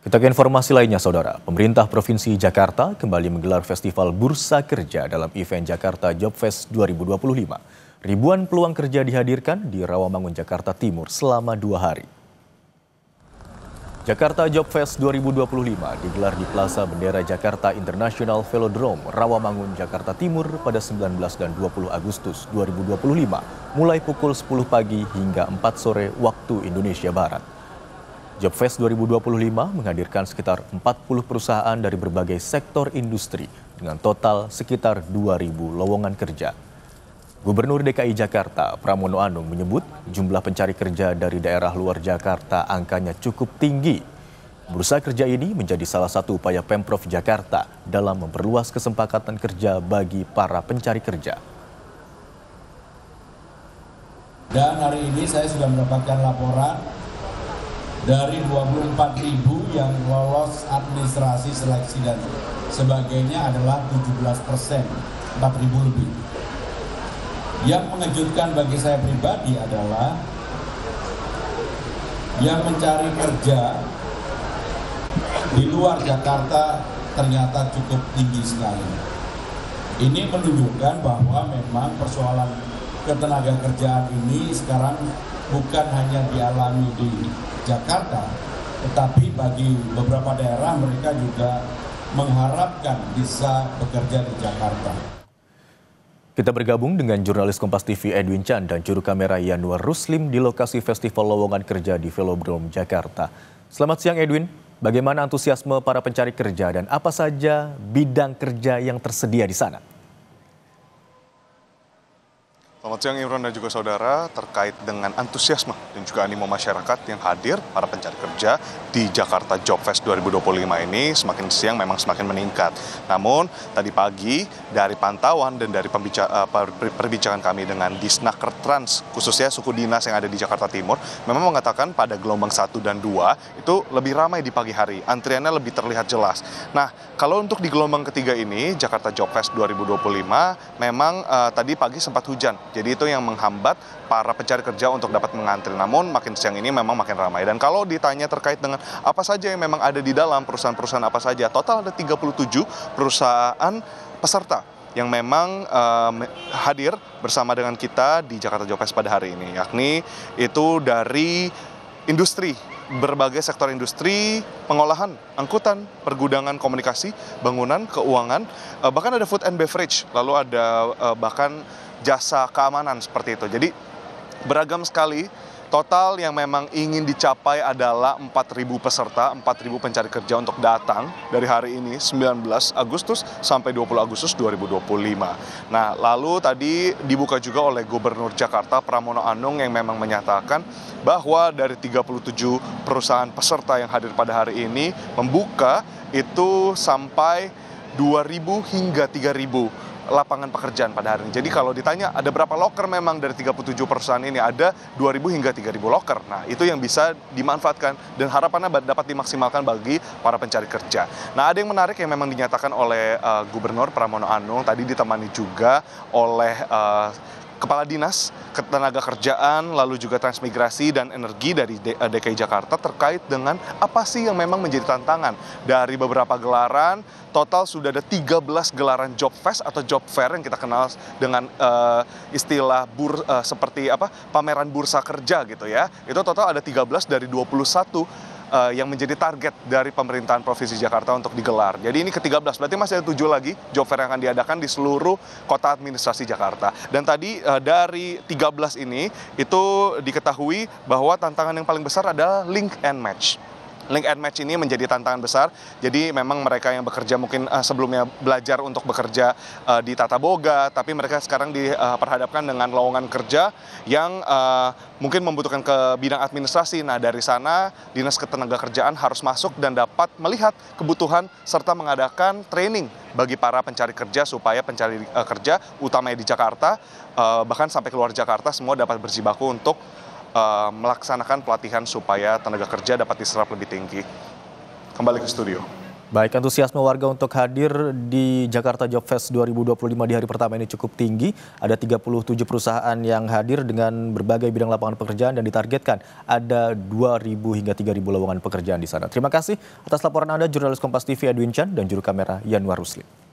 Kita ke informasi lainnya, Saudara. Pemerintah Provinsi Jakarta kembali menggelar Festival Bursa Kerja dalam event Jakarta Job Fest 2025. Ribuan peluang kerja dihadirkan di Rawamangun, Jakarta Timur selama 2 hari. Jakarta Job Fest 2025 digelar di Plaza Bendera Jakarta International Velodrome, Rawamangun, Jakarta Timur pada 19 dan 20 Agustus 2025, mulai pukul 10 pagi hingga 4 sore waktu Indonesia Barat. Job Fest 2025 menghadirkan sekitar 40 perusahaan dari berbagai sektor industri dengan total sekitar 2.000 lowongan kerja. Gubernur DKI Jakarta, Pramono Anung menyebut jumlah pencari kerja dari daerah luar Jakarta angkanya cukup tinggi. Bursa kerja ini menjadi salah satu upaya Pemprov Jakarta dalam memperluas kesempatan kerja bagi para pencari kerja. Dan hari ini saya sudah mendapatkan laporan dari 24.000 yang lolos administrasi seleksi dan sebagainya adalah 17%, 4.000 lebih. Yang mengejutkan bagi saya pribadi adalah yang mencari kerja di luar Jakarta ternyata cukup tinggi sekali. Ini menunjukkan bahwa memang persoalan ketenagakerjaan ini sekarang bukan hanya dialami di Jakarta, tetapi bagi beberapa daerah mereka juga mengharapkan bisa bekerja di Jakarta. Kita bergabung dengan jurnalis Kompas TV Edwin Chan dan juru kamera Yanuar Ruslim di lokasi Festival Lowongan Kerja di Velodrome, Jakarta. Selamat siang Edwin, bagaimana antusiasme para pencari kerja dan apa saja bidang kerja yang tersedia di sana? Selamat siang Imron dan juga saudara, terkait dengan antusiasme dan juga animo masyarakat yang hadir para pencari kerja di Jakarta Job Fest 2025 ini semakin siang memang semakin meningkat. Namun tadi pagi dari pantauan dan dari perbincangan kami dengan Disnaker Trans, khususnya suku dinas yang ada di Jakarta Timur, memang mengatakan pada gelombang 1 dan 2 itu lebih ramai di pagi hari, antriannya lebih terlihat jelas. Nah, kalau untuk di gelombang ketiga ini, Jakarta Job Fest 2025, memang tadi pagi sempat hujan. Jadi itu yang menghambat para pencari kerja untuk dapat mengantri. Namun makin siang ini memang makin ramai. Dan kalau ditanya terkait dengan apa saja yang memang ada di dalam, perusahaan-perusahaan apa saja, total ada 37 perusahaan peserta yang memang hadir bersama dengan kita di Jakarta Job Fest pada hari ini. Yakni itu dari industri, berbagai sektor industri, pengolahan, angkutan, pergudangan, komunikasi, bangunan, keuangan, bahkan ada food and beverage, lalu ada bahkan jasa keamanan seperti itu. Jadi beragam sekali. Total yang memang ingin dicapai adalah 4.000 peserta, 4.000 pencari kerja untuk datang dari hari ini 19 Agustus sampai 20 Agustus 2025. Nah, lalu tadi dibuka juga oleh Gubernur Jakarta Pramono Anung yang memang menyatakan bahwa dari 37 perusahaan peserta yang hadir pada hari ini membuka itu sampai 2.000 hingga 3.000 lapangan pekerjaan pada hari ini. Jadi kalau ditanya ada berapa loker memang dari 37 perusahaan ini, ada 2.000 hingga 3.000 loker. Nah, itu yang bisa dimanfaatkan dan harapannya dapat dimaksimalkan bagi para pencari kerja. Nah, ada yang menarik yang memang dinyatakan oleh Gubernur Pramono Anung, tadi ditemani juga oleh Kepala Dinas Ketenagakerjaan, lalu juga Transmigrasi dan Energi dari DKI Jakarta terkait dengan apa sih yang memang menjadi tantangan dari beberapa gelaran. Total sudah ada 13 gelaran job fest atau job fair yang kita kenal dengan istilah seperti pameran bursa kerja gitu ya. Itu total ada 13 dari 21 yang menjadi target dari pemerintahan Provinsi Jakarta untuk digelar. Jadi ini ke-13, berarti masih ada 7 lagi job fair yang akan diadakan di seluruh kota administrasi Jakarta. Dan tadi dari 13 ini itu diketahui bahwa tantangan yang paling besar adalah link and match. Link and match ini menjadi tantangan besar. Jadi memang mereka yang bekerja mungkin sebelumnya belajar untuk bekerja di Tata Boga, tapi mereka sekarang diperhadapkan dengan lowongan kerja yang mungkin membutuhkan ke bidang administrasi. Nah, dari sana Dinas Ketenagakerjaan harus masuk dan dapat melihat kebutuhan serta mengadakan training bagi para pencari kerja supaya pencari kerja utamanya di Jakarta bahkan sampai keluar Jakarta semua dapat berjibaku untuk melaksanakan pelatihan supaya tenaga kerja dapat diserap lebih tinggi. Kembali ke studio. Baik, antusiasme warga untuk hadir di Jakarta Job Fest 2025 di hari pertama ini cukup tinggi. Ada 37 perusahaan yang hadir dengan berbagai bidang lapangan pekerjaan dan ditargetkan ada 2.000 hingga 3.000 lowongan pekerjaan di sana. Terima kasih atas laporan Anda, jurnalis Kompas TV Edwin Chan dan juru kamera Yanwar Rusli.